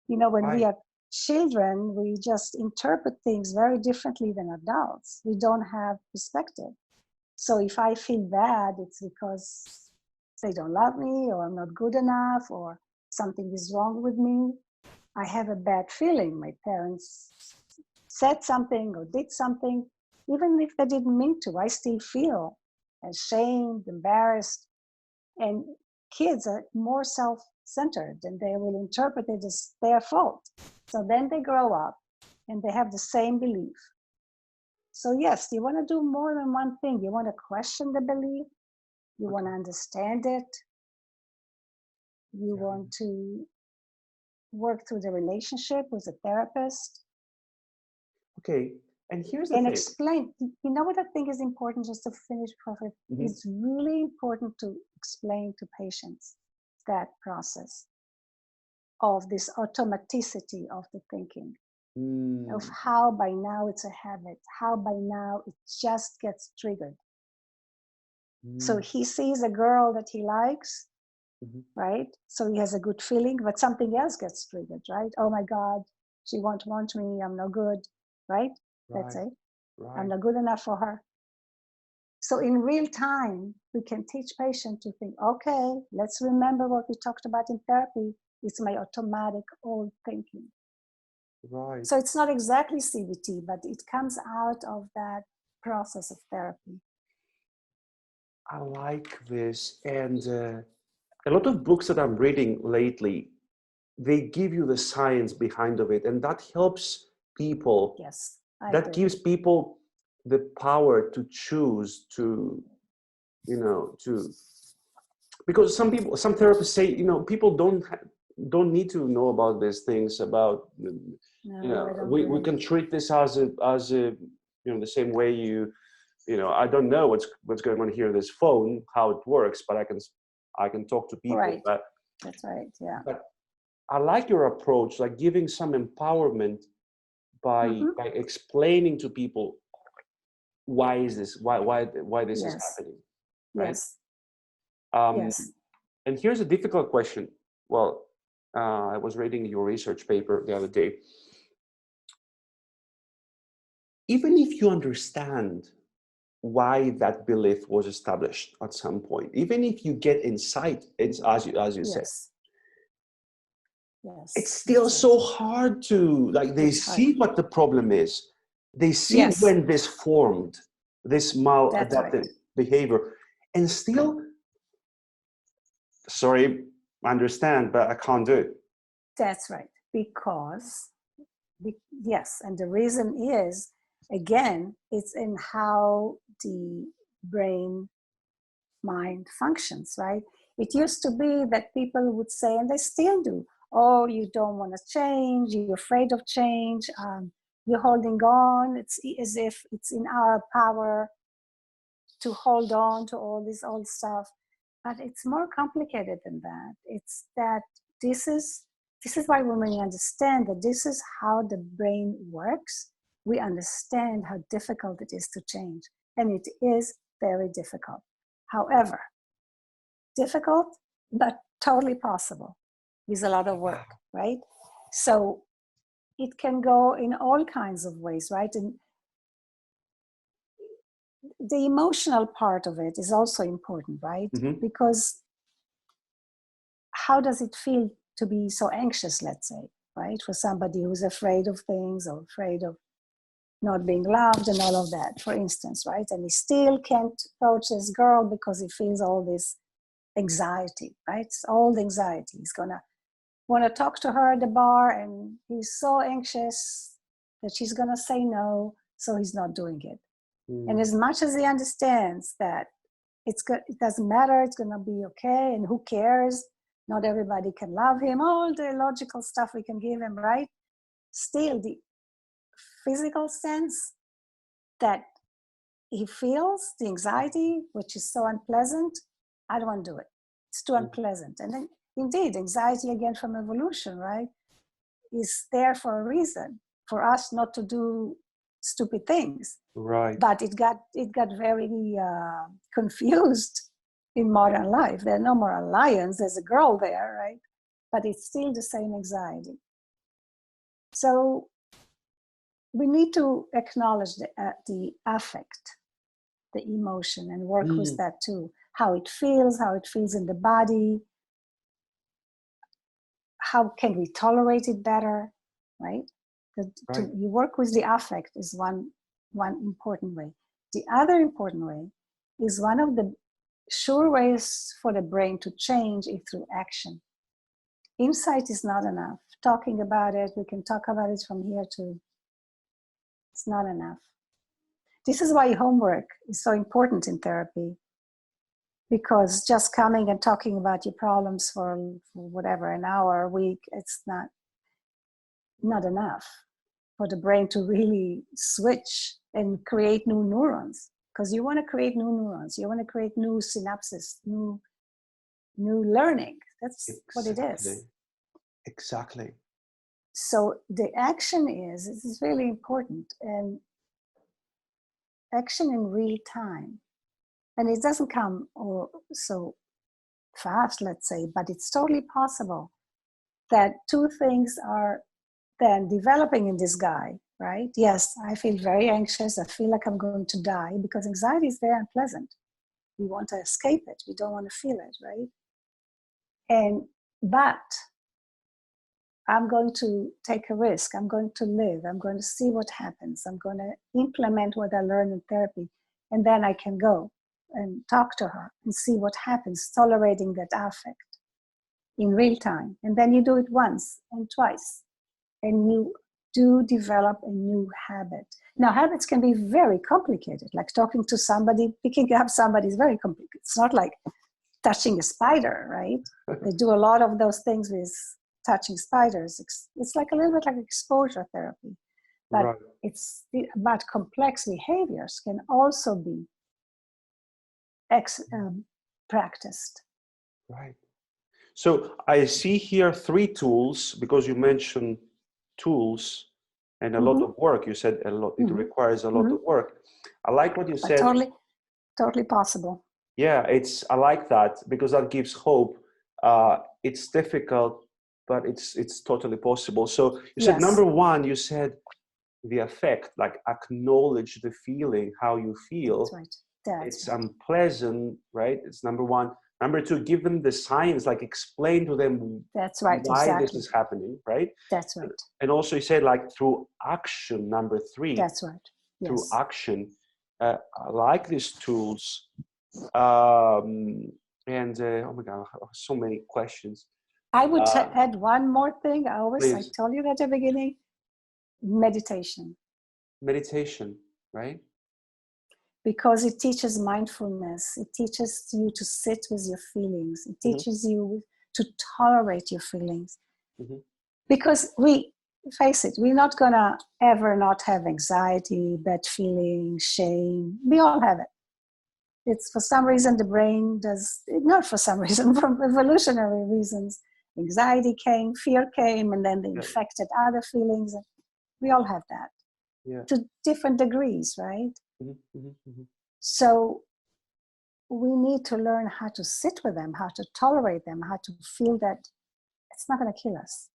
You know, when we Right. are children, we just interpret things very differently than adults. We don't have perspective. So if I feel bad, it's because they don't love me, or I'm not good enough, or something is wrong with me. I have a bad feeling. My parents said something or did something, even if they didn't mean to. I still feel ashamed, embarrassed. And kids are more self-centered, and they will interpret it as their fault. So then they grow up and they have the same belief. So yes, you want to do more than one thing. You want to question the belief. You want to understand it. You want to work through the relationship with a therapist. Okay. And here's the And thing. explain. You know what I think is important, just to finish, Prophet? Mhm. It's really important to explain to patients that process of this automaticity of the thinking, of how by now it's a habit, how by now it just gets triggered. So he sees a girl that he likes, right? So he has a good feeling, but something else gets triggered, right? Oh my God, she won't want me, I'm no good, right? Let's say, I'm not good enough for her. So in real time, we can teach patients to think, okay, let's remember what we talked about in therapy. It's my automatic old thinking. Right. So it's not exactly CBT, but it comes out of that process of therapy. I like this. And a lot of books that I'm reading lately, they give you the science behind of it. And that helps people. Yes, I that agree. gives people the power to choose to, you know, because some therapists say, people don't need to know about these things about, we can treat this as a, the same way I don't know what's going on here in this phone, how it works, but I can talk to people. Right. But that's right. Yeah. But I like your approach, like giving some empowerment by explaining to people why is this, why this is happening, right? Yes. Yes. And here's a difficult question. Well, I was reading your research paper the other day. Even if you understand why that belief was established at some point, even if you get insight, it's as you said, yes, it's still so hard to, like, they see what the problem is. They see when this formed, this maladaptive behavior, and still, sorry, I understand, but I can't do it. That's right. Because, yes, and the reason is, again, it's in how the brain mind functions, right? It used to be that people would say, and they still do, oh, you don't want to change, you're afraid of change, you're holding on. It's as if it's in our power to hold on to all this old stuff. But it's more complicated than that. It's that this is why when we understand that this is how the brain works, we understand how difficult it is to change. And it is very difficult. However, difficult, but totally possible. It's a lot of work, right? So it can go in all kinds of ways, right? And the emotional part of it is also important, right? Because how does it feel to be so anxious, let's say, right? For somebody who's afraid of things or afraid of not being loved and all of that, for instance, right? And he still can't approach this girl because he feels all this anxiety, right? It's all the anxiety. He's gonna want to talk to her at the bar, and he's so anxious that she's gonna say no, so he's not doing it. And as much as he understands that it's good, it doesn't matter, it's gonna be okay, and who cares? Not everybody can love him, all the logical stuff we can give him, right? Still, the physical sense that he feels, the anxiety, which is so unpleasant, I don't want to do it. It's too unpleasant. And then, indeed, anxiety, again, from evolution, right, is there for a reason, for us not to do stupid things. Right. But it got very confused in modern life. There are no more lions. There's a girl there, right? But it's still the same anxiety. So we need to acknowledge the affect, the emotion, and work with that too. How it feels in the body. How can we tolerate it better, right? You work with the affect is one important way. The other important way is one of the sure ways for the brain to change is through action. Insight is not enough. Talking about it, we can talk about it from here to, it's not enough. This is why homework is so important in therapy, because just coming and talking about your problems for whatever, an hour a week, it's not enough for the brain to really switch and create new neurons. Because you want to create new neurons, you want to create new synapses, new learning. That's what it is. Exactly. So the action is really important, and action in real time. And it doesn't come so fast, let's say, but it's totally possible that two things are then developing in this guy, right? Yes, I feel very anxious. I feel like I'm going to die, because anxiety is very unpleasant. We want to escape it. We don't want to feel it, right? But I'm going to take a risk. I'm going to live. I'm going to see what happens. I'm going to implement what I learned in therapy. And then I can go and talk to her and see what happens, tolerating that affect in real time. And then you do it once and twice. And you do develop a new habit. Now, habits can be very complicated, like talking to somebody, picking up somebody is very complicated. It's not like touching a spider, right? They do a lot of those things with touching spiders. It's like a little bit like exposure therapy. But but complex behaviors can also be practiced. Right. So I see here 3 tools, because you mentioned tools and a lot of work. You said a lot, it requires a lot of work. I like what you said. Totally possible. Yeah, I like that, because that gives hope. It's difficult, but it's totally possible. So you said number 1, you said the affect, like acknowledge the feeling, how you feel. That's right. It's unpleasant, right? It's number 1. Number 2, give them the signs, like explain to them that's right, why exactly. this is happening, right? That's right. And also you said like through action, number 3. That's right. Yes. Through action. I like these tools. Oh my God, so many questions. I would add one more thing. I told you at the beginning, meditation. Meditation, right? Because it teaches mindfulness. It teaches you to sit with your feelings. It teaches you to tolerate your feelings. Because face it, we're not gonna ever not have anxiety, bad feelings, shame. We all have it. It's for some reason the brain does, not for some reason, from evolutionary reasons. Anxiety came, fear came, and then they infected other feelings. We all have that to different degrees, right? So we need to learn how to sit with them, how to tolerate them, how to feel that it's not going to kill us.